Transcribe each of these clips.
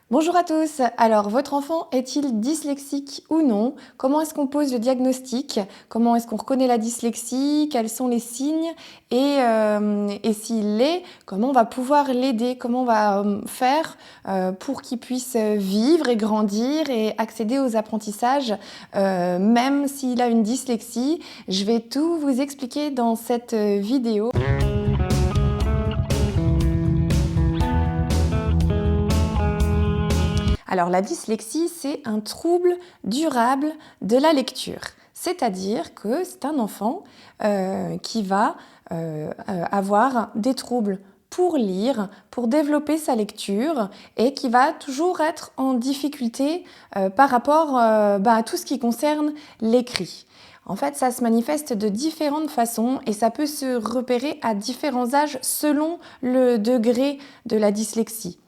Bonjour à tous. Alors, votre enfant est-il dyslexique ou non? Comment est-ce qu'on pose le diagnostic? Comment est-ce qu'on reconnaît la dyslexie? Quels sont les signes? Et s'il l'est, comment on va pouvoir l'aider? Comment on va faire pour qu'il puisse vivre et grandir et accéder aux apprentissages, même s'il a une dyslexie? Je vais tout vous expliquer dans cette vidéo. Alors la dyslexie, c'est un trouble durable de la lecture. C'est-à-dire que c'est un enfant qui va avoir des troubles pour lire, pour développer sa lecture et qui va toujours être en difficulté par rapport à tout ce qui concerne l'écrit. En fait, ça se manifeste de différentes façons et ça peut se repérer à différents âges selon le degré de la dyslexie.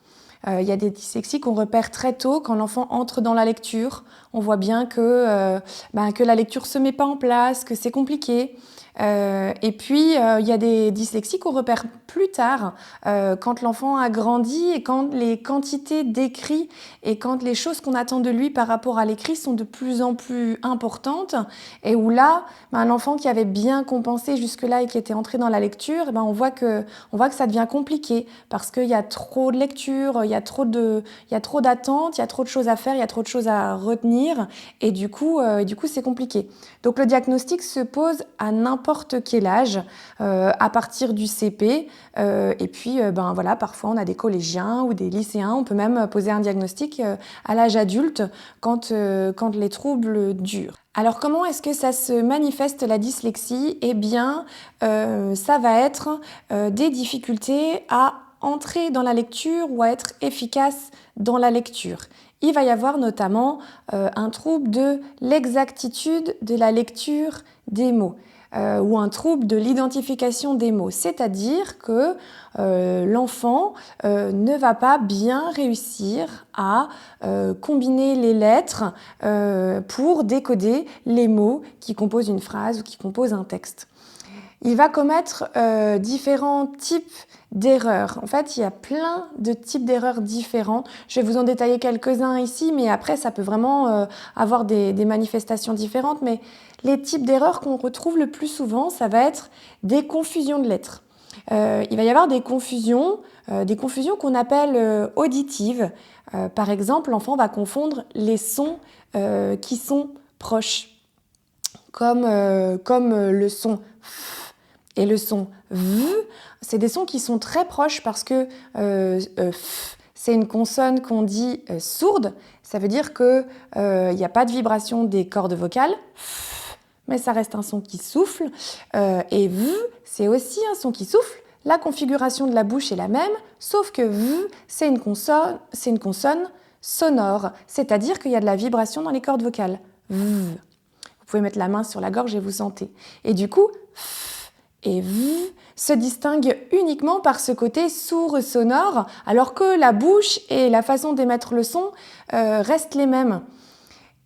Il y a des dyslexies qu'on repère très tôt quand l'enfant entre dans la lecture. On voit bien que la lecture ne se met pas en place, que c'est compliqué. Et puis, il y a des dyslexies qu'on repère plus tard, quand l'enfant a grandi et quand les quantités d'écrit et quand les choses qu'on attend de lui par rapport à l'écrit sont de plus en plus importantes et où là, un enfant qui avait bien compensé jusque-là et qui était entré dans la lecture, on voit que ça devient compliqué parce qu'il y a trop de lecture, il y a trop d'attentes, il y a trop de choses à faire, il y a trop de choses à retenir et du coup c'est compliqué. Donc le diagnostic se pose à n'importe quel âge, à partir du CP, et puis parfois on a des collégiens ou des lycéens, on peut même poser un diagnostic à l'âge adulte quand les troubles durent. Alors comment est-ce que ça se manifeste la dyslexie? Eh bien, ça va être des difficultés à entrer dans la lecture ou à être efficace dans la lecture. Il va y avoir notamment un trouble de l'exactitude de la lecture des mots. Ou un trouble de l'identification des mots, c'est-à-dire que l'enfant ne va pas bien réussir à combiner les lettres pour décoder les mots qui composent une phrase ou qui composent un texte. Il va commettre différents types d'erreurs. En fait, il y a plein de types d'erreurs différents. Je vais vous en détailler quelques-uns ici, mais après, ça peut vraiment avoir des manifestations différentes. Mais les types d'erreurs qu'on retrouve le plus souvent, ça va être des confusions de lettres. Il va y avoir des confusions qu'on appelle auditives. Par exemple, l'enfant va confondre les sons qui sont proches, comme le son f et le son v. C'est des sons qui sont très proches parce que f, c'est une consonne qu'on dit sourde. Ça veut dire qu'il n'y a pas de vibration des cordes vocales, f, mais ça reste un son qui souffle. Et v, c'est aussi un son qui souffle. La configuration de la bouche est la même, sauf que v, c'est une consonne sonore, c'est-à-dire qu'il y a de la vibration dans les cordes vocales. V. Vous pouvez mettre la main sur la gorge et vous sentez. Et du coup, f et v se distinguent uniquement par ce côté sourd sonore, alors que la bouche et la façon d'émettre le son restent les mêmes.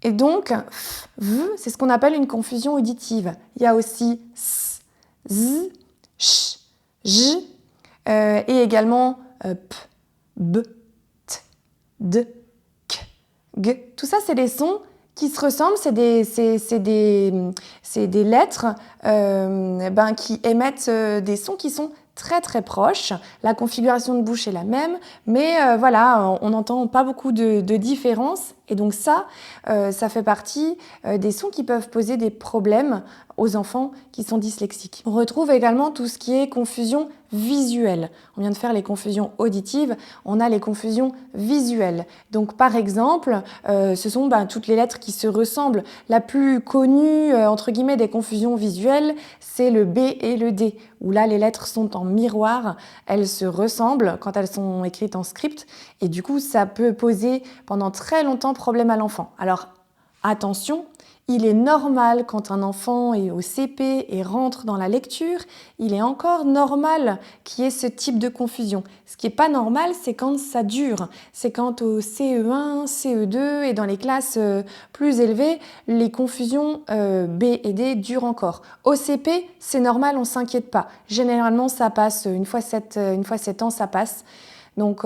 Et donc, f, v, c'est ce qu'on appelle une confusion auditive. Il y a aussi s, z, ch, j, et également p, b, t, d, k, g. Tout ça, c'est des sons qui se ressemblent, c'est des lettres qui émettent des sons qui sont très très proches. La configuration de bouche est la même, mais on n'entend pas beaucoup de différence. Et donc ça fait partie des sons qui peuvent poser des problèmes aux enfants qui sont dyslexiques. On retrouve également tout ce qui est confusion visuelle. On vient de faire les confusions auditives, on a les confusions visuelles. Donc par exemple, ce sont toutes les lettres qui se ressemblent. La plus connue, entre guillemets, des confusions visuelles, c'est le B et le D, où là les lettres sont en miroir, elles se ressemblent quand elles sont écrites en script, et du coup ça peut poser pendant très longtemps problème à l'enfant. Alors attention, il est normal quand un enfant est au CP et rentre dans la lecture, il est encore normal qu'il y ait ce type de confusion. Ce qui n'est pas normal, c'est quand ça dure. C'est quand au CE1, CE2 et dans les classes plus élevées, les confusions B et D durent encore. Au CP, c'est normal, on ne s'inquiète pas. Généralement, ça passe, une fois 7 ans, ça passe. Donc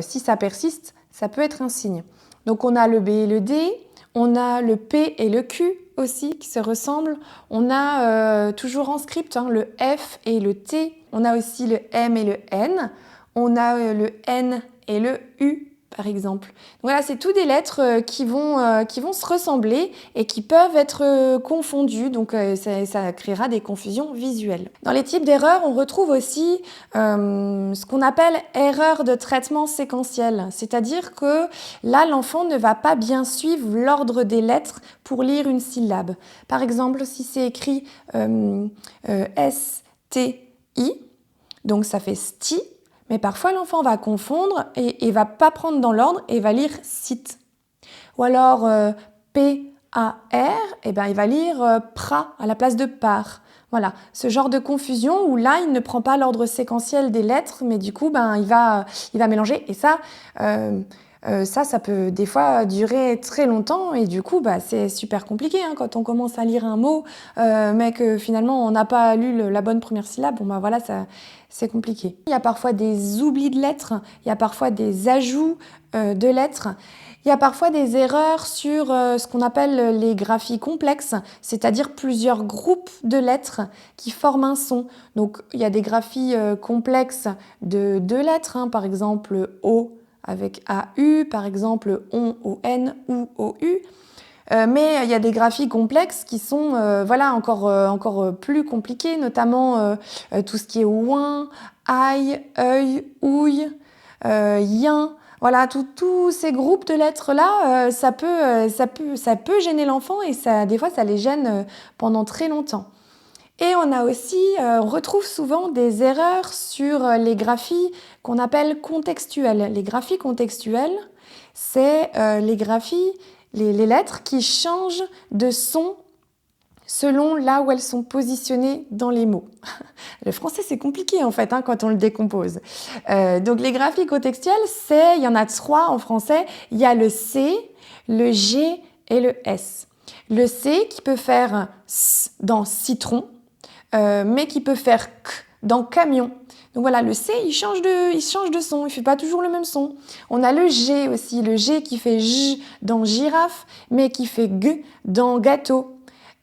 si ça persiste, ça peut être un signe. Donc on a le B et le D, on a le P et le Q aussi qui se ressemblent. On a toujours en script le F et le T. On a aussi le M et le N. On a le N et le U par exemple. Donc voilà, c'est tout des lettres qui vont se ressembler et qui peuvent être confondues. Donc ça créera des confusions visuelles. Dans les types d'erreurs, on retrouve aussi ce qu'on appelle erreur de traitement séquentiel. C'est-à-dire que là, l'enfant ne va pas bien suivre l'ordre des lettres pour lire une syllabe. Par exemple, si c'est écrit S-T-I, donc ça fait sti, mais parfois l'enfant va confondre et va pas prendre dans l'ordre et va lire sit. Ou alors P-A-R, et ben il va lire pra à la place de par. Voilà, ce genre de confusion où là il ne prend pas l'ordre séquentiel des lettres, mais du coup il va mélanger et ça peut des fois durer très longtemps et du coup c'est super compliqué quand on commence à lire un mot mais que finalement on n'a pas lu la bonne première syllabe, voilà, c'est compliqué. Il y a parfois des oublis de lettres, il y a parfois des ajouts de lettres. Il y a parfois des erreurs sur ce qu'on appelle les graphies complexes, c'est-à-dire plusieurs groupes de lettres qui forment un son. Donc il y a des graphies complexes de deux lettres, par exemple O avec AU, par exemple ON, ON ou OU. Mais il y a des graphies complexes qui sont encore plus compliquées, notamment tout ce qui est ouin, aïe, œil, ouille, yin. Voilà, tous ces groupes de lettres-là, ça peut gêner l'enfant et des fois, ça les gêne pendant très longtemps. Et on retrouve souvent des erreurs sur les graphies qu'on appelle contextuelles. Les graphies contextuelles, c'est les lettres qui changent de son selon là où elles sont positionnées dans les mots. Le français, c'est compliqué en fait quand on le décompose. Donc les graphies contextuelles, il y en a 3 en français. Il y a le C, le G et le S. Le C qui peut faire S dans citron, mais qui peut faire K dans camion. Donc voilà, le C, il change de son, il ne fait pas toujours le même son. On a le G aussi, le G qui fait J dans girafe, mais qui fait G dans gâteau.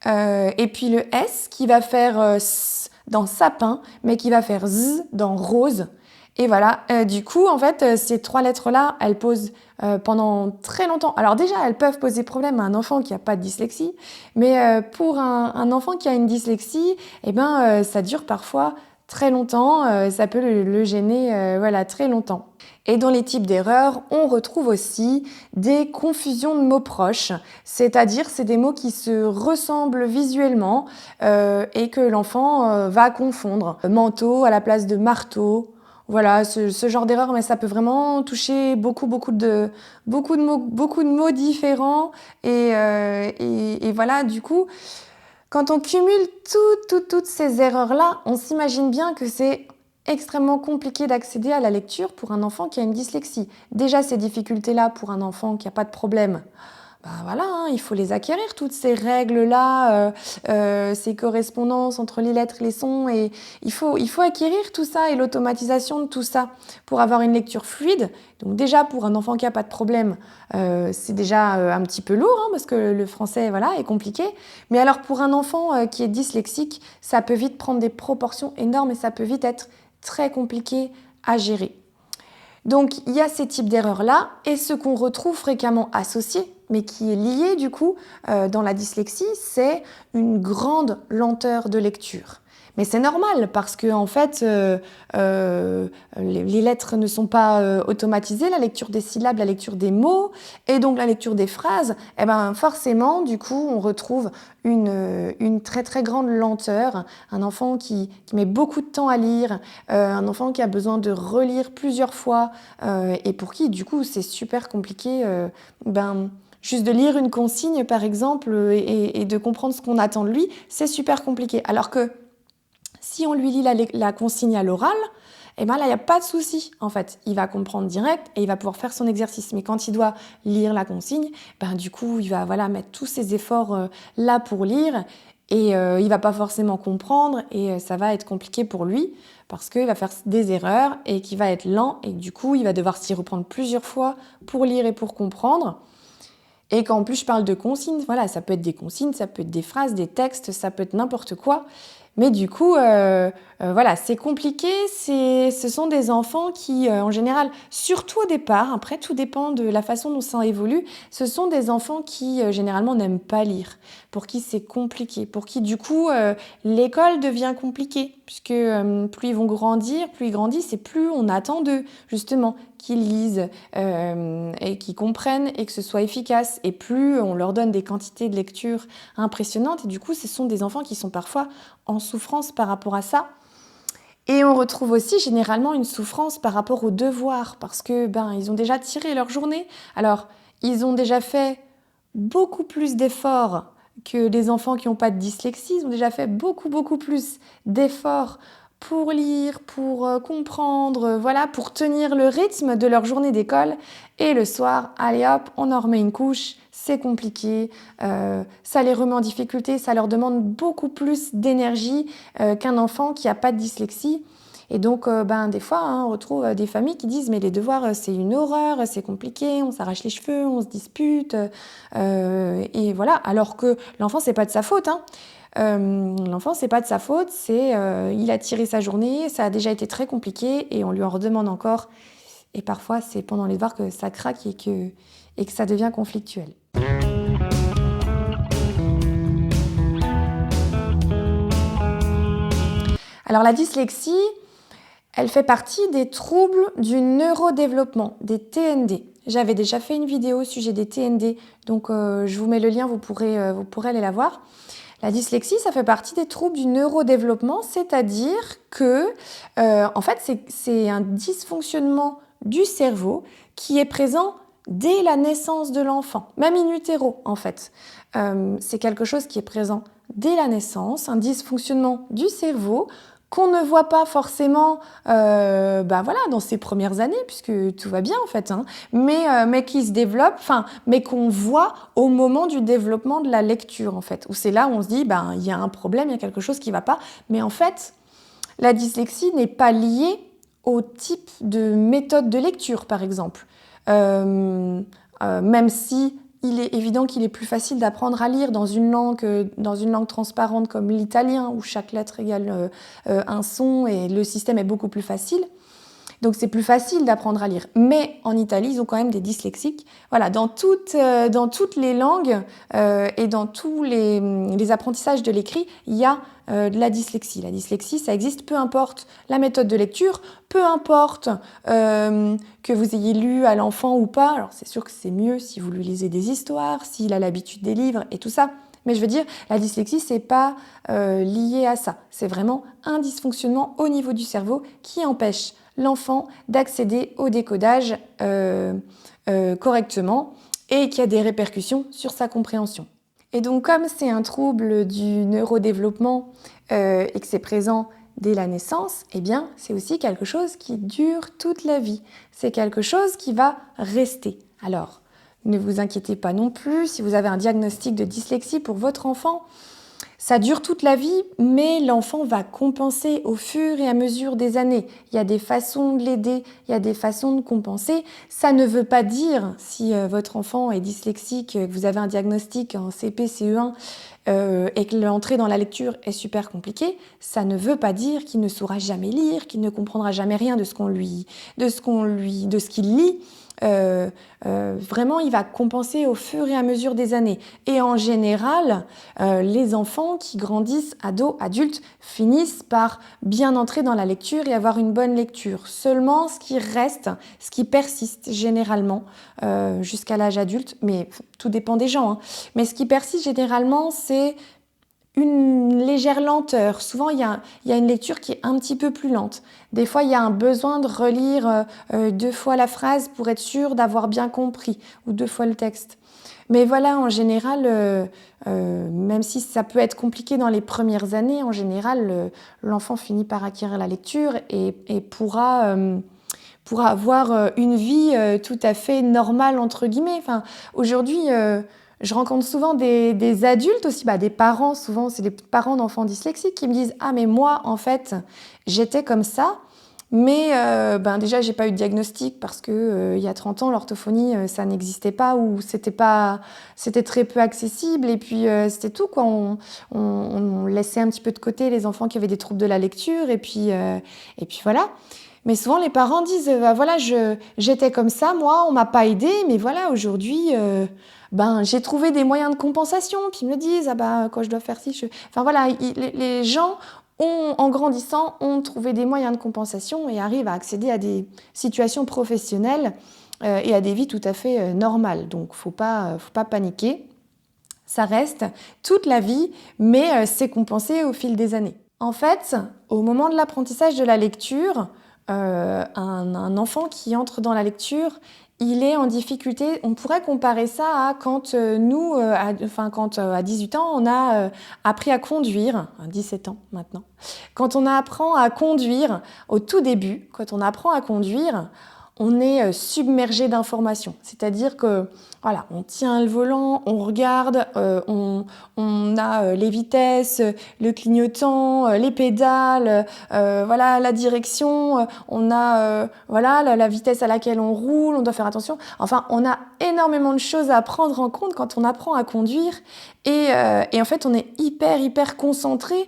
Et puis le S qui va faire S dans sapin, mais qui va faire Z dans rose. Et voilà, du coup, en fait, ces 3 lettres-là, elles posent pendant très longtemps. Alors déjà, elles peuvent poser problème à un enfant qui n'a pas de dyslexie, mais pour un enfant qui a une dyslexie, ça dure parfois très longtemps, ça peut le gêner très longtemps. Et dans les types d'erreurs, on retrouve aussi des confusions de mots proches, c'est-à-dire c'est des mots qui se ressemblent visuellement et que l'enfant va confondre. Manteau à la place de marteau. Voilà, ce genre d'erreur, mais ça peut vraiment toucher beaucoup de mots différents. Et voilà, du coup, quand on cumule toutes ces erreurs-là, on s'imagine bien que c'est extrêmement compliqué d'accéder à la lecture pour un enfant qui a une dyslexie. Déjà, ces difficultés-là pour un enfant qui n'a pas de problème, il faut les acquérir, toutes ces règles-là, ces correspondances entre les lettres et les sons. Et il faut acquérir tout ça et l'automatisation de tout ça pour avoir une lecture fluide. Donc déjà, pour un enfant qui n'a pas de problème, c'est déjà un petit peu lourd parce que le français est compliqué. Mais alors pour un enfant qui est dyslexique, ça peut vite prendre des proportions énormes et ça peut vite être très compliqué à gérer. Donc il y a ces types d'erreurs-là et ce qu'on retrouve fréquemment associé, mais qui est lié du coup dans la dyslexie, c'est une grande lenteur de lecture. Mais c'est normal parce que en fait, les lettres ne sont pas automatisées, la lecture des syllabes, la lecture des mots et donc la lecture des phrases, forcément, du coup, on retrouve une très très grande lenteur, un enfant qui met beaucoup de temps à lire, un enfant qui a besoin de relire plusieurs fois et pour qui, du coup, c'est super compliqué juste de lire une consigne, par exemple, et de comprendre ce qu'on attend de lui, c'est super compliqué. Alors que si on lui lit la consigne à l'oral, là, il n'y a pas de souci, en fait. Il va comprendre direct et il va pouvoir faire son exercice. Mais quand il doit lire la consigne, du coup, il va mettre tous ses efforts là pour lire. et il va pas forcément comprendre et ça va être compliqué pour lui parce qu'il va faire des erreurs et qu'il va être lent et du coup, il va devoir s'y reprendre plusieurs fois pour lire et pour comprendre. Et qu'en plus, je parle de consignes, voilà, ça peut être des consignes, ça peut être des phrases, des textes, ça peut être n'importe quoi. Mais du coup, voilà, c'est compliqué. Ce sont des enfants qui, en général, surtout au départ, après tout dépend de la façon dont ça évolue, ce sont des enfants qui, généralement, n'aiment pas lire, pour qui c'est compliqué, pour qui, du coup, l'école devient compliquée, puisque plus ils vont grandir, plus ils grandissent, et plus on attend d'eux, justement, qu'ils lisent et qu'ils comprennent et que ce soit efficace. Et plus on leur donne des quantités de lecture impressionnantes, et du coup, ce sont des enfants qui sont parfois en souffrance par rapport à ça. Et on retrouve aussi généralement une souffrance par rapport aux devoirs, parce que ils ont déjà tiré leur journée. Alors, ils ont déjà fait beaucoup plus d'efforts que les enfants qui n'ont pas de dyslexie. Ils ont déjà fait beaucoup plus d'efforts pour lire, pour comprendre, voilà, pour tenir le rythme de leur journée d'école. Et le soir, allez hop, on en remet une couche, c'est compliqué, ça les remet en difficulté, ça leur demande beaucoup plus d'énergie qu'un enfant qui n'a pas de dyslexie. Et donc, des fois, on retrouve des familles qui disent « mais les devoirs, c'est une horreur, c'est compliqué, on s'arrache les cheveux, on se dispute. » Et voilà, alors que l'enfant, c'est pas de sa faute. L'enfant, c'est pas de sa faute, il a tiré sa journée, ça a déjà été très compliqué et on lui en redemande encore. Et parfois, c'est pendant les devoirs que ça craque et que ça devient conflictuel. Alors la dyslexie, elle fait partie des troubles du neurodéveloppement, des TND. J'avais déjà fait une vidéo au sujet des TND, donc je vous mets le lien, vous pourrez aller la voir. La dyslexie, ça fait partie des troubles du neurodéveloppement, c'est-à-dire que, en fait, c'est un dysfonctionnement du cerveau qui est présent dès la naissance de l'enfant, même in utero, en fait. C'est quelque chose qui est présent dès la naissance, un dysfonctionnement du cerveau qu'on ne voit pas forcément dans ses premières années, puisque tout va bien en fait, mais qui se développe, mais qu'on voit au moment du développement de la lecture en fait, où c'est là où on se dit, il y a un problème, il y a quelque chose qui ne va pas, mais en fait, la dyslexie n'est pas liée au type de méthode de lecture, par exemple. Même si il est évident qu'il est plus facile d'apprendre à lire dans une langue transparente comme l'italien, où chaque lettre égale un son et le système est beaucoup plus facile. Donc c'est plus facile d'apprendre à lire. Mais en Italie, ils ont quand même des dyslexiques. Voilà, dans toutes les langues et dans tous les apprentissages de l'écrit, il y a de la dyslexie. La dyslexie, ça existe, peu importe la méthode de lecture, peu importe que vous ayez lu à l'enfant ou pas. Alors c'est sûr que c'est mieux si vous lui lisez des histoires, s'il a l'habitude des livres et tout ça. Mais je veux dire, la dyslexie, c'est pas lié à ça. C'est vraiment un dysfonctionnement au niveau du cerveau qui empêche l'enfant d'accéder au décodage correctement et qui a des répercussions sur sa compréhension. Et donc, comme c'est un trouble du neurodéveloppement et que c'est présent dès la naissance, eh bien, c'est aussi quelque chose qui dure toute la vie. C'est quelque chose qui va rester. Alors, ne vous inquiétez pas non plus, si vous avez un diagnostic de dyslexie pour votre enfant, ça dure toute la vie, mais l'enfant va compenser au fur et à mesure des années. Il y a des façons de l'aider, il y a des façons de compenser. Ça ne veut pas dire, si votre enfant est dyslexique, que vous avez un diagnostic en CP, CE1 et que l'entrée dans la lecture est super compliquée, ça ne veut pas dire qu'il ne saura jamais lire, qu'il ne comprendra jamais rien de ce qu'il lit. Vraiment, il va compenser au fur et à mesure des années. Et en général, les enfants qui grandissent, ados, adultes, finissent par bien entrer dans la lecture et avoir une bonne lecture. Seulement, ce qui reste, ce qui persiste généralement jusqu'à l'âge adulte, mais tout dépend des gens, mais ce qui persiste généralement, c'est une légère lenteur. Souvent, il y a une lecture qui est un petit peu plus lente. Des fois, il y a un besoin de relire 2 fois la phrase pour être sûr d'avoir bien compris, ou 2 fois le texte. Mais voilà, en général, même si ça peut être compliqué dans les premières années, en général, l'enfant finit par acquérir la lecture et pourra avoir une vie tout à fait normale, entre guillemets. Aujourd'hui, Je rencontre souvent des adultes aussi, des parents, souvent c'est les parents d'enfants dyslexiques qui me disent « Ah mais moi en fait j'étais comme ça ». Mais déjà, j'ai pas eu de diagnostic parce que il y a 30 ans, l'orthophonie, ça n'existait pas ou c'était très peu accessible. Et puis, c'était tout, quoi. On laissait un petit peu de côté les enfants qui avaient des troubles de la lecture. Et puis voilà. Mais souvent, les parents disent, voilà, j'étais comme ça, moi, on m'a pas aidé, mais voilà, aujourd'hui, j'ai trouvé des moyens de compensation. Puis ils me le disent, quand je dois faire ci, Enfin voilà, les gens en grandissant, ont trouvé des moyens de compensation et arrivent à accéder à des situations professionnelles et à des vies tout à fait normales. Donc, faut pas paniquer. Ça reste toute la vie, mais c'est compensé au fil des années. En fait, au moment de l'apprentissage de la lecture, un enfant qui entre dans la lecture, il est en difficulté. On pourrait comparer ça à quand à 18 ans, on a appris à conduire, à 17 ans maintenant. Quand on apprend à conduire, au tout début, quand on apprend à conduire, on est submergé d'informations. C'est-à-dire que, voilà, on tient le volant, on regarde, on a les vitesses, le clignotant, les pédales, la direction, on a la vitesse à laquelle on roule, on doit faire attention. Enfin, on a énormément de choses à prendre en compte quand on apprend à conduire. Et en fait, on est hyper concentré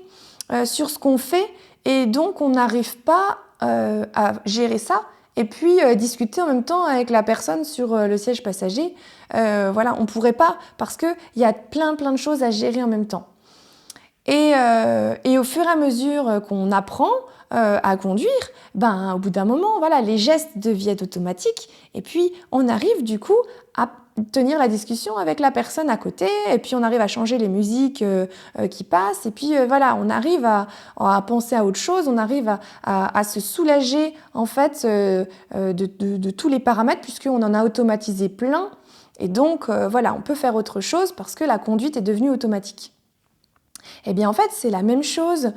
sur ce qu'on fait. Et donc, on n'arrive pas à gérer ça. Et puis discuter en même temps avec la personne sur le siège passager. On pourrait pas parce qu'il y a plein de choses à gérer en même temps. Et au fur et à mesure qu'on apprend à conduire, au bout d'un moment, les gestes deviennent automatiques. Et puis on arrive du coup à tenir la discussion avec la personne à côté, et puis on arrive à changer les musiques qui passent, et puis on arrive à penser à autre chose, on arrive à se soulager en fait de tous les paramètres, puisqu'on en a automatisé plein, et donc on peut faire autre chose parce que la conduite est devenue automatique. Eh bien, en fait, c'est la même chose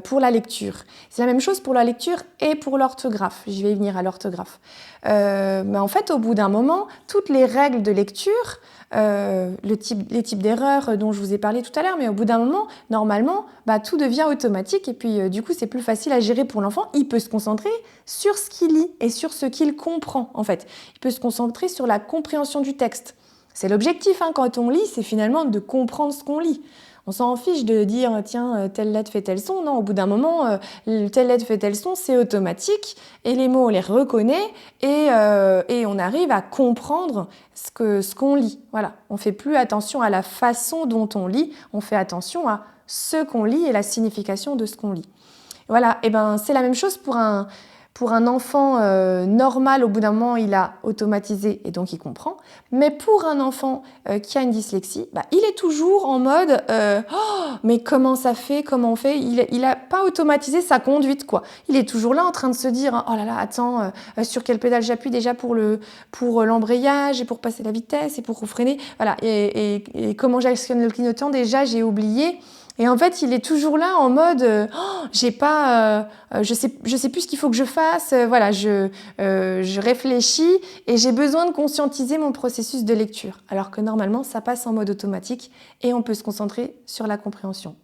pour la lecture. C'est la même chose pour la lecture et pour l'orthographe. Je vais y venir à l'orthographe. Mais en fait, au bout d'un moment, toutes les règles de lecture, les types d'erreurs dont je vous ai parlé tout à l'heure, mais au bout d'un moment, normalement, tout devient automatique et puis du coup, c'est plus facile à gérer pour l'enfant. Il peut se concentrer sur ce qu'il lit et sur ce qu'il comprend, en fait. Il peut se concentrer sur la compréhension du texte. C'est l'objectif, quand on lit, c'est finalement de comprendre ce qu'on lit. On s'en fiche de dire, tiens, telle lettre fait tel son. Non, au bout d'un moment, telle lettre fait tel son, c'est automatique. Et les mots, on les reconnaît et on arrive à comprendre ce qu'on lit. Voilà, on ne fait plus attention à la façon dont on lit, on fait attention à ce qu'on lit et la signification de ce qu'on lit. Voilà, et c'est la même chose pour un enfant normal. Au bout d'un moment, il a automatisé et donc il comprend. Mais pour un enfant qui a une dyslexie, il est toujours en mode mais comment ça fait, comment on fait. Il n'a pas automatisé sa conduite, quoi. Il est toujours là en train de se dire oh là là, attends, sur quelle pédale j'appuie déjà pour l'embrayage et pour passer la vitesse et pour freiner. Voilà, et comment j'actionne le clignotant, déjà j'ai oublié. Et en fait, il est toujours là en mode j'ai pas, je sais plus ce qu'il faut que je fasse. Je réfléchis et j'ai besoin de conscientiser mon processus de lecture. Alors que normalement, ça passe en mode automatique et on peut se concentrer sur la compréhension.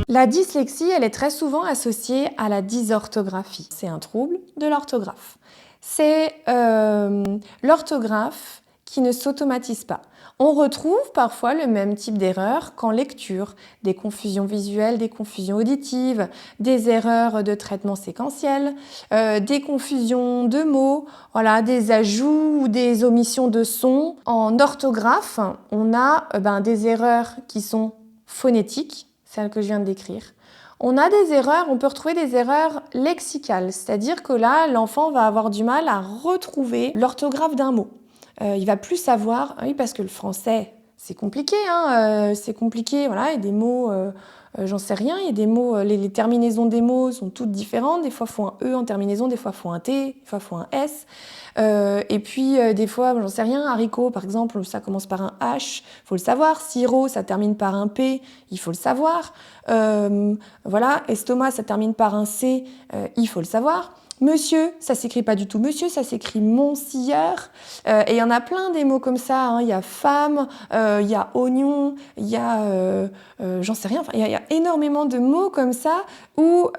La dyslexie, elle est très souvent associée à la dysorthographie. C'est un trouble de l'orthographe. C'est l'orthographe qui ne s'automatise pas. On retrouve parfois le même type d'erreurs qu'en lecture, des confusions visuelles, des confusions auditives, des erreurs de traitement séquentiel, des confusions de mots, des ajouts ou des omissions de sons. En orthographe, on a des erreurs qui sont phonétiques, celles que je viens de décrire. On a des erreurs, on peut retrouver des erreurs lexicales, c'est-à-dire que là, l'enfant va avoir du mal à retrouver l'orthographe d'un mot. Il va plus savoir, oui, parce que le français, c'est compliqué, c'est compliqué, voilà, il y a des mots, j'en sais rien, il y a des mots, les terminaisons des mots sont toutes différentes, des fois il faut un E en terminaison, des fois il faut un T, des fois il faut un S, et puis des fois, j'en sais rien, haricot par exemple, ça commence par un H, il faut le savoir, sirop, ça termine par un P, il faut le savoir, Voilà, estomac, ça termine par un C, il faut le savoir. Monsieur, ça s'écrit pas du tout monsieur, ça s'écrit monsieur. Et il y en a plein des mots comme ça, hein. Il y a femme, il y a oignon, il y a j'en sais rien. Enfin, il y a énormément de mots comme ça où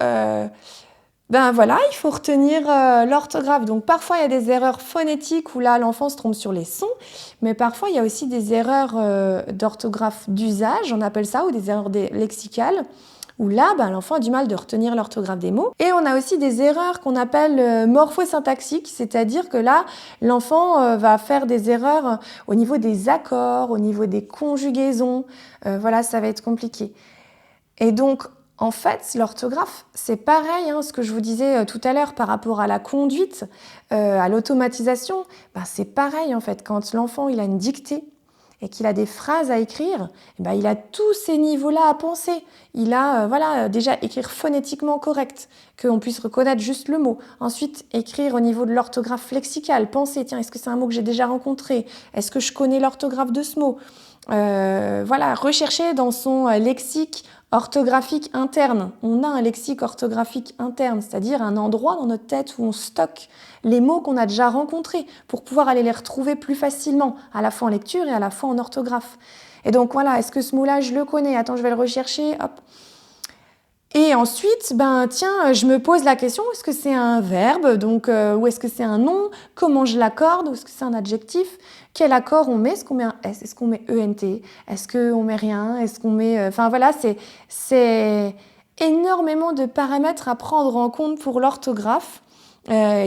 ben voilà, il faut retenir l'orthographe. Donc parfois il y a des erreurs phonétiques où là l'enfant se trompe sur les sons, mais parfois il y a aussi des erreurs d'orthographe d'usage, on appelle ça, ou des erreurs lexicales, où là, ben, l'enfant a du mal de retenir l'orthographe des mots. Et on a aussi des erreurs qu'on appelle morphosyntaxiques, c'est-à-dire que là, l'enfant va faire des erreurs au niveau des accords, au niveau des conjugaisons. Voilà, ça va être compliqué. Et donc, en fait, l'orthographe, c'est pareil, hein, ce que je vous disais tout à l'heure par rapport à la conduite, à l'automatisation, ben, c'est pareil en fait. Quand l'enfant il a une dictée, et qu'il a des phrases à écrire, eh ben, il a tous ces niveaux-là à penser. Il a voilà, déjà écrire phonétiquement correct, qu'on puisse reconnaître juste le mot. Ensuite, écrire au niveau de l'orthographe lexicale, penser, tiens, est-ce que c'est un mot que j'ai déjà rencontré? Est-ce que je connais l'orthographe de ce mot? Voilà, rechercher dans son lexique orthographique interne. On a un lexique orthographique interne, c'est-à-dire un endroit dans notre tête où on stocke les mots qu'on a déjà rencontrés pour pouvoir aller les retrouver plus facilement, à la fois en lecture et à la fois en orthographe. Et donc voilà, est-ce que ce mot-là, je le connais? Attends, je vais le rechercher, hop. Et ensuite, ben tiens, je me pose la question, est-ce que c'est un verbe, donc, ou est-ce que c'est un nom? Comment je l'accorde? Ou est-ce que c'est un adjectif? Quel accord on met? Est-ce qu'on met un S? Est-ce qu'on met ENT? Est-ce qu'on met rien? Est-ce qu'on met... Enfin voilà, c'est énormément de paramètres à prendre en compte pour l'orthographe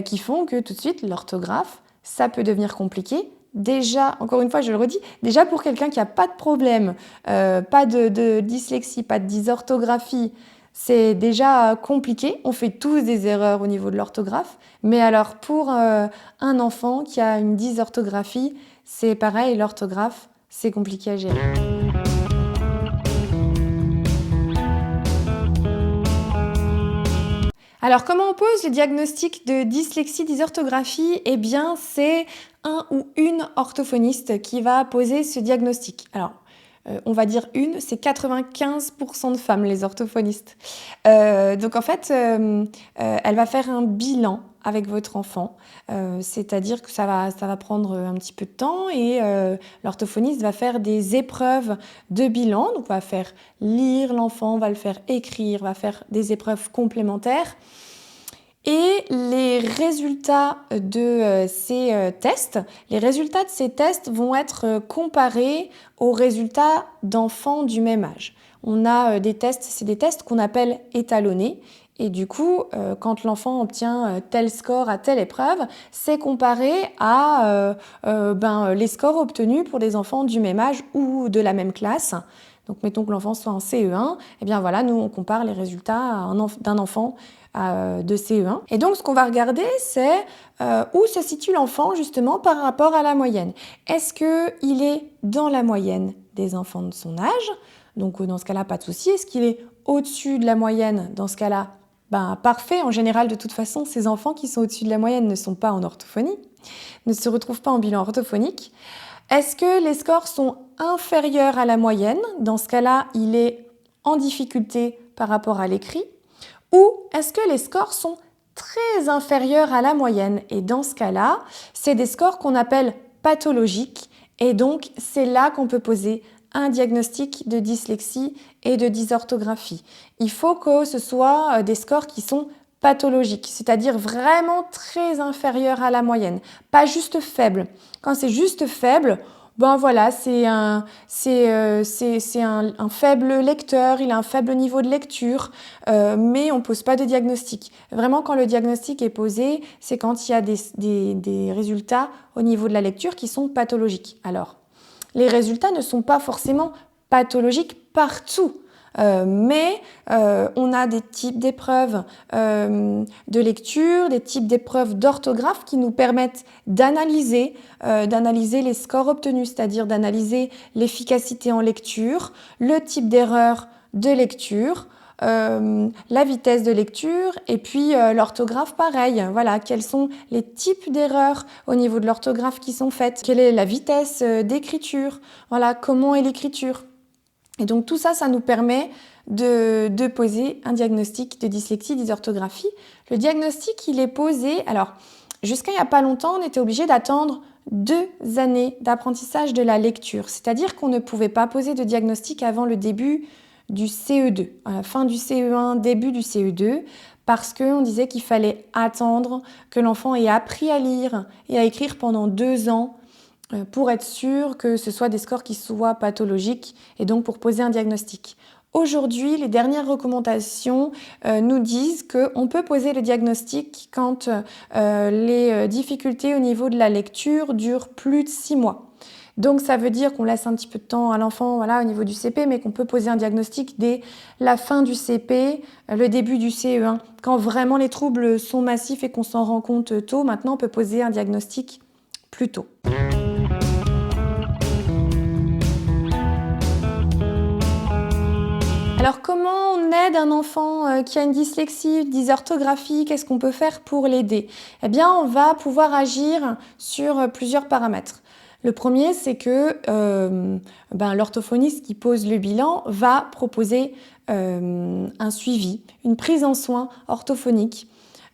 qui font que tout de suite, l'orthographe, ça peut devenir compliqué. Déjà, encore une fois, je le redis, déjà pour quelqu'un qui n'a pas de problème, pas de dyslexie, pas de dysorthographie, c'est déjà compliqué. On fait tous des erreurs au niveau de l'orthographe. Mais alors, pour un enfant qui a une dysorthographie, c'est pareil, l'orthographe, c'est compliqué à gérer. Alors, comment on pose le diagnostic de dyslexie, dysorthographie? Eh bien, c'est un ou une orthophoniste qui va poser ce diagnostic. Alors, on va dire une, c'est 95% de femmes, les orthophonistes. Donc en fait, elle va faire un bilan avec votre enfant, c'est-à-dire que ça va prendre un petit peu de temps et l'orthophoniste va faire des épreuves de bilan, donc va faire lire l'enfant, va le faire écrire, va faire des épreuves complémentaires. Et les résultats de ces tests, vont être comparés aux résultats d'enfants du même âge. On a des tests, c'est des tests qu'on appelle étalonnés. Et du coup, quand l'enfant obtient tel score à telle épreuve, c'est comparé à les scores obtenus pour des enfants du même âge ou de la même classe. Donc, mettons que l'enfant soit en CE1, et bien voilà, nous, on compare les résultats d'un enfant de CE1. Et donc, ce qu'on va regarder, c'est où se situe l'enfant, justement, par rapport à la moyenne. Est-ce qu'il est dans la moyenne des enfants de son âge? Donc, dans ce cas-là, pas de souci. Est-ce qu'il est au-dessus de la moyenne? Dans ce cas-là, parfait. En général, de toute façon, ces enfants qui sont au-dessus de la moyenne ne sont pas en orthophonie, ne se retrouvent pas en bilan orthophonique. Est-ce que les scores sont inférieurs à la moyenne? Dans ce cas-là, il est en difficulté par rapport à l'écrit. Ou est-ce que les scores sont très inférieurs à la moyenne? Et dans ce cas-là, c'est des scores qu'on appelle pathologiques. Et donc, c'est là qu'on peut poser un diagnostic de dyslexie et de dysorthographie. Il faut que ce soit des scores qui sont pathologiques, c'est-à-dire vraiment très inférieurs à la moyenne, pas juste faibles. Quand c'est juste faible, voilà, c'est un faible lecteur, il a un faible niveau de lecture, mais on ne pose pas de diagnostic. Vraiment, quand le diagnostic est posé, c'est quand il y a des résultats au niveau de la lecture qui sont pathologiques. Alors, les résultats ne sont pas forcément pathologiques partout. Mais on a des types d'épreuves de lecture, des types d'épreuves d'orthographe qui nous permettent d'analyser les scores obtenus, c'est-à-dire d'analyser l'efficacité en lecture, le type d'erreur de lecture, la vitesse de lecture et puis l'orthographe pareil. Voilà, quels sont les types d'erreurs au niveau de l'orthographe qui sont faites, quelle est la vitesse d'écriture, voilà, comment est l'écriture. Et donc tout ça, ça nous permet de poser un diagnostic de dyslexie, dysorthographie. Le diagnostic, il est posé... Alors, jusqu'à il n'y a pas longtemps, on était obligé d'attendre 2 années d'apprentissage de la lecture. C'est-à-dire qu'on ne pouvait pas poser de diagnostic avant le début du CE2, à la fin du CE1, début du CE2, parce qu'on disait qu'il fallait attendre que l'enfant ait appris à lire et à écrire pendant 2 ans pour être sûr que ce soit des scores qui soient pathologiques et donc pour poser un diagnostic. Aujourd'hui, les dernières recommandations nous disent qu'on peut poser le diagnostic quand les difficultés au niveau de la lecture durent plus de 6 mois. Donc ça veut dire qu'on laisse un petit peu de temps à l'enfant au niveau du CP, mais qu'on peut poser un diagnostic dès la fin du CP, le début du CE1. Quand vraiment les troubles sont massifs et qu'on s'en rend compte tôt, maintenant on peut poser un diagnostic plus tôt. Alors comment on aide un enfant qui a une dyslexie, une dysorthographie? Qu'est-ce qu'on peut faire pour l'aider? Eh bien, on va pouvoir agir sur plusieurs paramètres. Le premier, c'est que l'orthophoniste qui pose le bilan va proposer un suivi, une prise en soin orthophonique.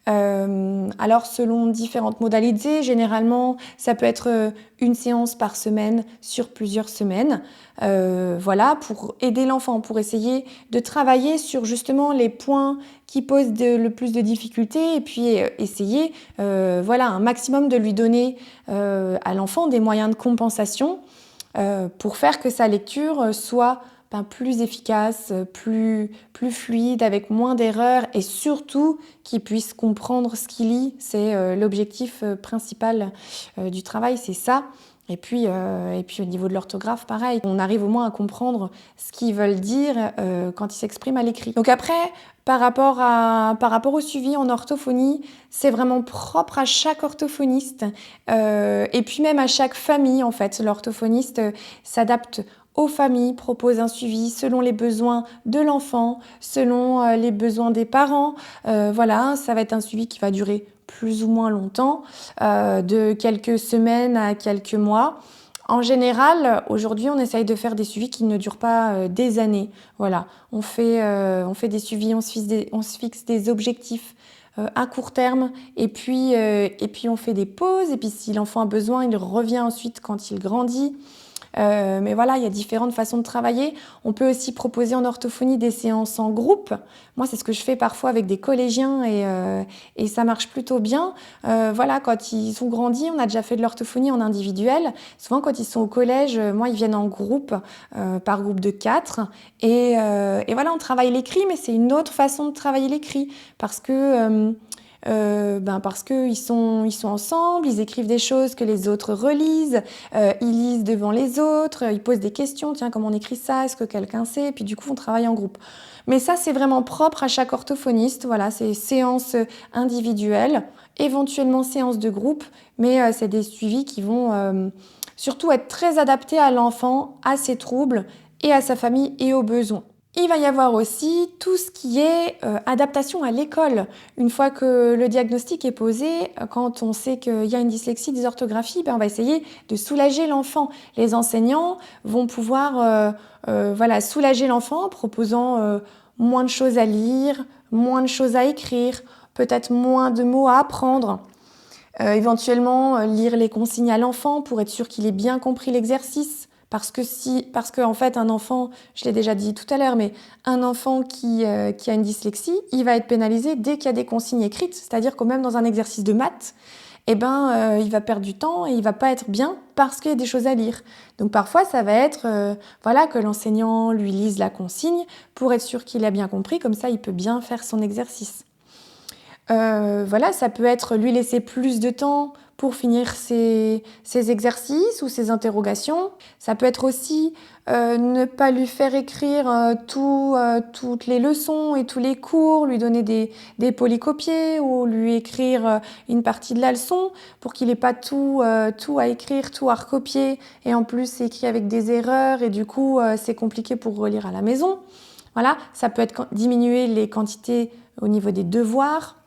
Alors selon différentes modalités, généralement ça peut être une séance par semaine sur plusieurs semaines, pour aider l'enfant, pour essayer de travailler sur justement les points qui posent le plus de difficultés et puis essayer un maximum de lui donner à l'enfant des moyens de compensation pour faire que sa lecture soit plus efficace, plus fluide, avec moins d'erreurs et surtout qu'il puisse comprendre ce qu'il lit. C'est l'objectif principal du travail, c'est ça. Et puis au niveau de l'orthographe, pareil, on arrive au moins à comprendre ce qu'ils veulent dire quand ils s'expriment à l'écrit. Donc après, par rapport au suivi en orthophonie, c'est vraiment propre à chaque orthophoniste et puis même à chaque famille en fait. L'orthophoniste s'adapte aux familles, propose un suivi selon les besoins de l'enfant, selon les besoins des parents. Ça va être un suivi qui va durer plus ou moins longtemps, de quelques semaines à quelques mois. En général, aujourd'hui, on essaye de faire des suivis qui ne durent pas des années. Voilà, on fait des suivis, on se fixe des objectifs à court terme et puis on fait des pauses et puis si l'enfant a besoin, il revient ensuite quand il grandit. Mais voilà, il y a différentes façons de travailler. On peut aussi proposer en orthophonie des séances en groupe. Moi, c'est ce que je fais parfois avec des collégiens et ça marche plutôt bien. Quand ils ont grandi, on a déjà fait de l'orthophonie en individuel. Souvent, quand ils sont au collège, ils viennent en groupe, par groupe de 4. Et on travaille l'écrit, mais c'est une autre façon de travailler l'écrit parce qu'ils sont ensemble, ils écrivent des choses que les autres relisent, ils lisent devant les autres, ils posent des questions, tiens, comment on écrit ça, est-ce que quelqu'un sait? Et puis du coup, on travaille en groupe. Mais ça, c'est vraiment propre à chaque orthophoniste, voilà, c'est séances individuelles, éventuellement séances de groupe, mais c'est des suivis qui vont surtout être très adaptés à l'enfant, à ses troubles et à sa famille et aux besoins. Il va y avoir aussi tout ce qui est adaptation à l'école. Une fois que le diagnostic est posé, quand on sait qu'il y a une dyslexie, dysorthographie, on va essayer de soulager l'enfant. Les enseignants vont pouvoir soulager l'enfant en proposant moins de choses à lire, moins de choses à écrire, peut-être moins de mots à apprendre. Éventuellement, lire les consignes à l'enfant pour être sûr qu'il ait bien compris l'exercice. Parce que en fait, un enfant, je l'ai déjà dit tout à l'heure, mais un enfant qui a une dyslexie, il va être pénalisé dès qu'il y a des consignes écrites. C'est-à-dire que même dans un exercice de maths, il va perdre du temps et il va pas être bien parce qu'il y a des choses à lire. Donc parfois, ça va être que l'enseignant lui lise la consigne pour être sûr qu'il a bien compris. Comme ça, il peut bien faire son exercice. Ça peut être lui laisser plus de temps pour finir ses exercices ou ses interrogations. Ça peut être aussi ne pas lui faire écrire toutes les leçons et tous les cours, lui donner des polycopiés ou lui écrire une partie de la leçon pour qu'il n'ait pas tout à écrire, tout à recopier et en plus c'est écrit avec des erreurs et du coup c'est compliqué pour relire à la maison. Voilà, ça peut être diminuer les quantités au niveau des devoirs.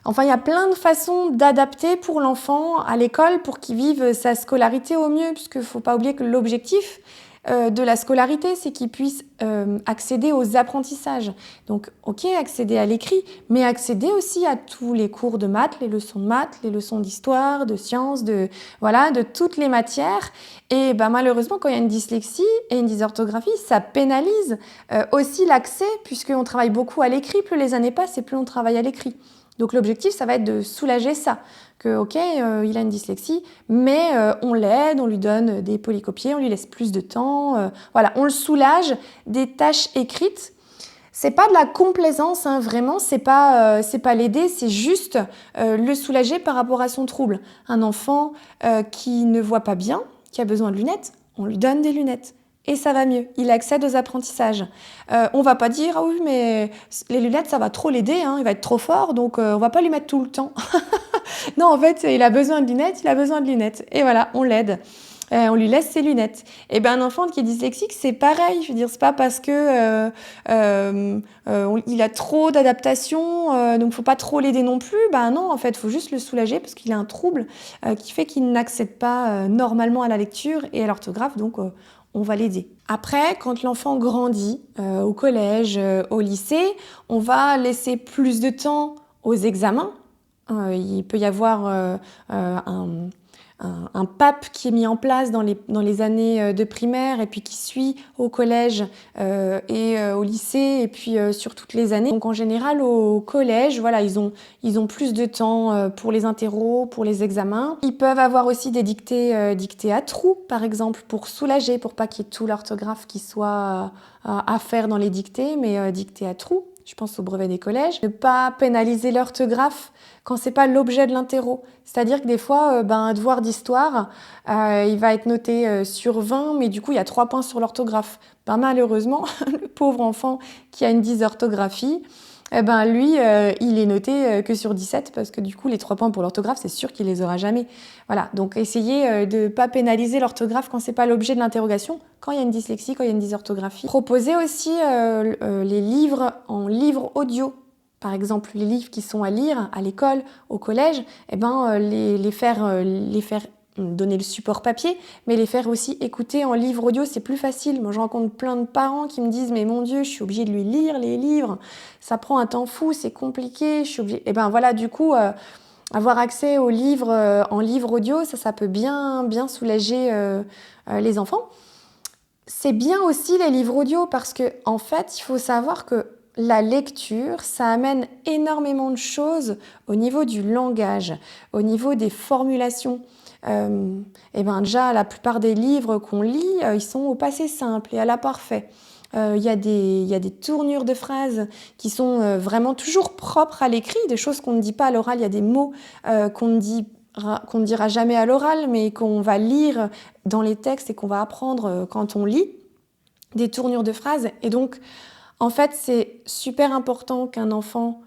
Enfin, il y a plein de façons d'adapter pour l'enfant à l'école pour qu'il vive sa scolarité au mieux, puisqu'il ne faut pas oublier que l'objectif, de la scolarité, c'est qu'ils puissent accéder aux apprentissages. Donc, ok, accéder à l'écrit, mais accéder aussi à tous les cours de maths, les leçons d'histoire, de sciences, voilà, de toutes les matières. Et ben, malheureusement, quand il y a une dyslexie et une dysorthographie, ça pénalise aussi l'accès, puisqu'on travaille beaucoup à l'écrit. Plus les années passent et plus on travaille à l'écrit. Donc l'objectif, ça va être de soulager ça. Que, ok, il a une dyslexie, mais on l'aide, on lui donne des polycopiés, on lui laisse plus de temps. Voilà, on le soulage des tâches écrites. C'est pas de la complaisance, hein, vraiment, c'est pas l'aider, c'est juste le soulager par rapport à son trouble. Un enfant qui ne voit pas bien, qui a besoin de lunettes, on lui donne des lunettes. Et ça va mieux, il accède aux apprentissages. On va pas dire, ah oui, mais les lunettes, ça va trop l'aider, hein, il va être trop fort, donc on va pas lui mettre tout le temps. Non, en fait, il a besoin de lunettes, il a besoin de lunettes. Et voilà, on l'aide. On lui laisse ses lunettes. Et ben un enfant qui est dyslexique, c'est pareil. Je veux dire, c'est pas parce que il a trop d'adaptation, donc faut pas trop l'aider non plus. Ben non, en fait, faut juste le soulager parce qu'il a un trouble qui fait qu'il n'accède pas normalement à la lecture et à l'orthographe, donc on va l'aider. Après, quand l'enfant grandit au collège, au lycée, on va laisser plus de temps aux examens. Il peut y avoir un PAP qui est mis en place dans les années de primaire et puis qui suit au collège et au lycée et puis sur toutes les années. Donc en général au collège, voilà, ils ont plus de temps pour les interros, pour les examens. Ils peuvent avoir aussi des dictées à trous, par exemple, pour soulager, pour pas qu'il y ait tout l'orthographe qui soit à faire dans les dictées, mais dictées à trous. Je pense au brevet des collèges. Ne pas pénaliser l'orthographe quand c'est pas l'objet de l'interro. C'est-à-dire que des fois, un devoir d'histoire, il va être noté sur 20, mais du coup, il y a 3 points sur l'orthographe. Malheureusement, le pauvre enfant qui a une dysorthographie, lui, il est noté que sur 17 parce que du coup, les 3 points pour l'orthographe, c'est sûr qu'il les aura jamais. Voilà, donc essayez de pas pénaliser l'orthographe quand c'est pas l'objet de l'interrogation, quand il y a une dyslexie, quand il y a une dysorthographie. Proposez aussi les livres en livre audio. Par exemple, les livres qui sont à lire à l'école, au collège, les faire donner le support papier, mais les faire aussi écouter en livre audio, c'est plus facile. Moi, je rencontre plein de parents qui me disent « Mais mon Dieu, je suis obligée de lui lire les livres, ça prend un temps fou, c'est compliqué, je suis obligée... » Et voilà, du coup, avoir accès aux livres en livre audio, ça peut bien soulager les enfants. C'est bien aussi les livres audio parce que, en fait, il faut savoir que la lecture, ça amène énormément de choses au niveau du langage, au niveau des formulations. Déjà, la plupart des livres qu'on lit, ils sont au passé simple et à l'imparfait. Il y a des tournures de phrases qui sont vraiment toujours propres à l'écrit, des choses qu'on ne dit pas à l'oral. Il y a des mots qu'on ne dira jamais à l'oral, mais qu'on va lire dans les textes et qu'on va apprendre quand on lit, des tournures de phrases. Et donc, en fait, c'est super important qu'un enfant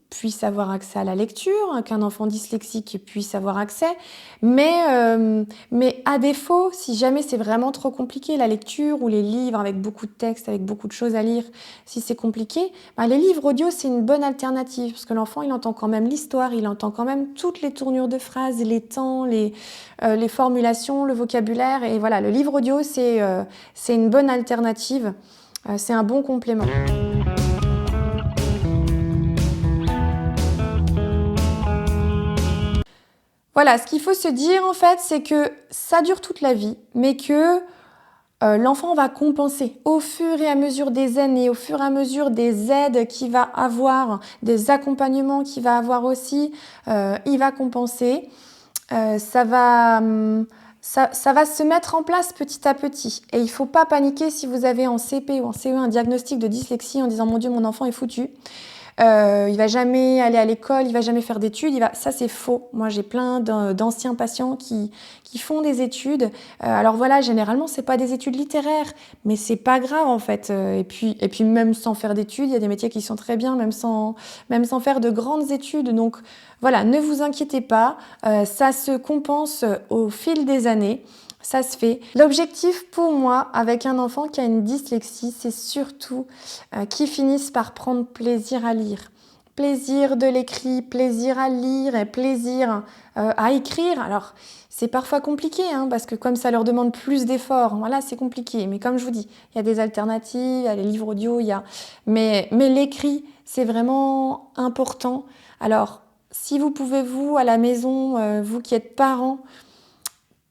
puisse avoir accès à la lecture, qu'un enfant dyslexique puisse avoir accès, mais à défaut, si jamais c'est vraiment trop compliqué, la lecture ou les livres avec beaucoup de textes, avec beaucoup de choses à lire, si c'est compliqué, les livres audio, c'est une bonne alternative, parce que l'enfant, il entend quand même l'histoire, il entend quand même toutes les tournures de phrases, les temps, les formulations, le vocabulaire, et voilà, le livre audio, c'est une bonne alternative, c'est un bon complément. Voilà, ce qu'il faut se dire en fait, c'est que ça dure toute la vie, mais que l'enfant va compenser au fur et à mesure des années, au fur et à mesure des aides qu'il va avoir, des accompagnements qu'il va avoir aussi, il va compenser. Ça va se mettre en place petit à petit. Et il ne faut pas paniquer si vous avez en CP ou en CE un diagnostic de dyslexie en disant « Mon Dieu, mon enfant est foutu ». Il va jamais aller à l'école, il va jamais faire d'études, ça c'est faux. Moi j'ai plein d'anciens patients qui font des études. Alors voilà, généralement c'est pas des études littéraires, mais c'est pas grave en fait. Et puis même sans faire d'études, il y a des métiers qui sont très bien, même sans faire de grandes études. Donc voilà, ne vous inquiétez pas, ça se compense au fil des années. Ça se fait. L'objectif pour moi, avec un enfant qui a une dyslexie, c'est surtout qu'il finisse par prendre plaisir à lire. plaisir de l'écrit, plaisir à lire et plaisir à écrire. Alors, c'est parfois compliqué, hein, parce que comme ça leur demande plus d'efforts, voilà, c'est compliqué. Mais comme je vous dis, il y a des alternatives, il y a les livres audio, mais l'écrit, c'est vraiment important. Alors, si vous pouvez, vous, à la maison, vous qui êtes parents,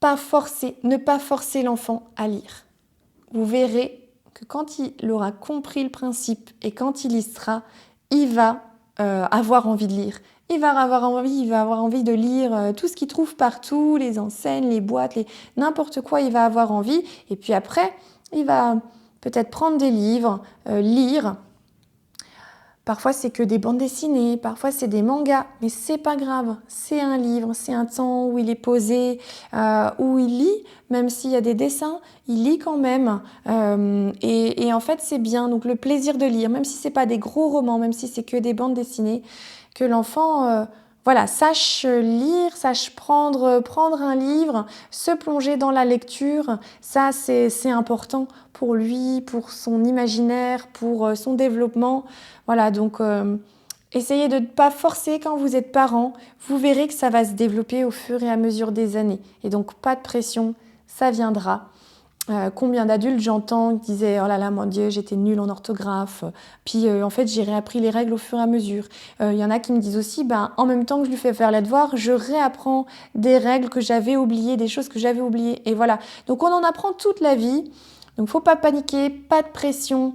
ne pas forcer l'enfant à lire. Vous verrez que quand il aura compris le principe et quand il y sera, il va avoir envie de lire. Il va avoir envie de lire tout ce qu'il trouve partout, les enseignes, les boîtes, n'importe quoi, il va avoir envie. Et puis après, il va peut-être prendre des livres, lire. Parfois, c'est que des bandes dessinées, parfois, c'est des mangas, mais c'est pas grave. C'est un livre, c'est un temps où il est posé, où il lit, même s'il y a des dessins, il lit quand même. Et en fait, c'est bien. Donc, le plaisir de lire, même si c'est pas des gros romans, même si c'est que des bandes dessinées, que l'enfant, sache lire, sache prendre un livre, se plonger dans la lecture. Ça, c'est important pour lui, pour son imaginaire, pour son développement. Voilà, donc essayez de ne pas forcer quand vous êtes parent. Vous verrez que ça va se développer au fur et à mesure des années. Et donc, pas de pression, ça viendra. Combien d'adultes j'entends qui disaient « Oh là là, mon Dieu, j'étais nulle en orthographe. » Puis en fait, j'ai réappris les règles au fur et à mesure. Il y en a qui me disent aussi en même temps que je lui fais faire les devoirs, je réapprends des règles que j'avais oubliées, des choses que j'avais oubliées. Et voilà. Donc on en apprend toute la vie. Donc, faut pas paniquer, pas de pression,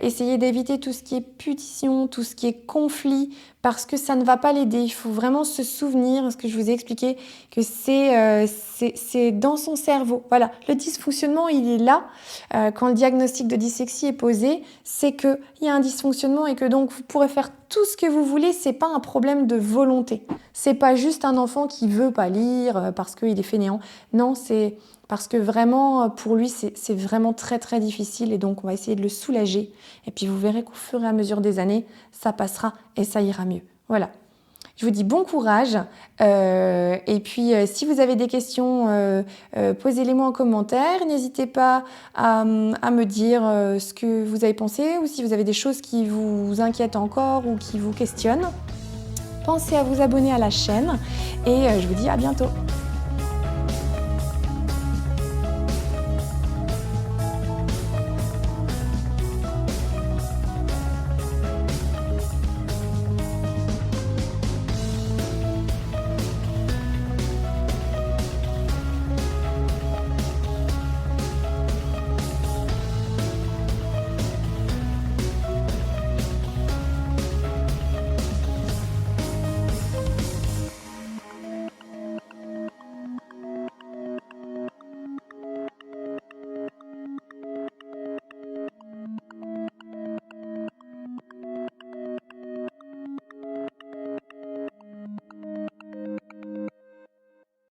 essayez d'éviter tout ce qui est punition, tout ce qui est conflit, parce que ça ne va pas l'aider. Il faut vraiment se souvenir, ce que je vous ai expliqué, que c'est dans son cerveau. Voilà, le dysfonctionnement, il est là. Quand le diagnostic de dyslexie est posé, c'est qu'il y a un dysfonctionnement et que donc vous pourrez faire tout ce que vous voulez. C'est pas un problème de volonté. C'est pas juste un enfant qui veut pas lire parce qu'il est fainéant. Non, c'est parce que vraiment, pour lui, c'est vraiment très, très difficile. Et donc, on va essayer de le soulager. Et puis, vous verrez qu'au fur et à mesure des années, ça passera et ça ira mieux. Voilà. Je vous dis bon courage. Et puis, si vous avez des questions, posez-les-moi en commentaire. N'hésitez pas à me dire ce que vous avez pensé ou si vous avez des choses qui vous inquiètent encore ou qui vous questionnent. Pensez à vous abonner à la chaîne et je vous dis à bientôt.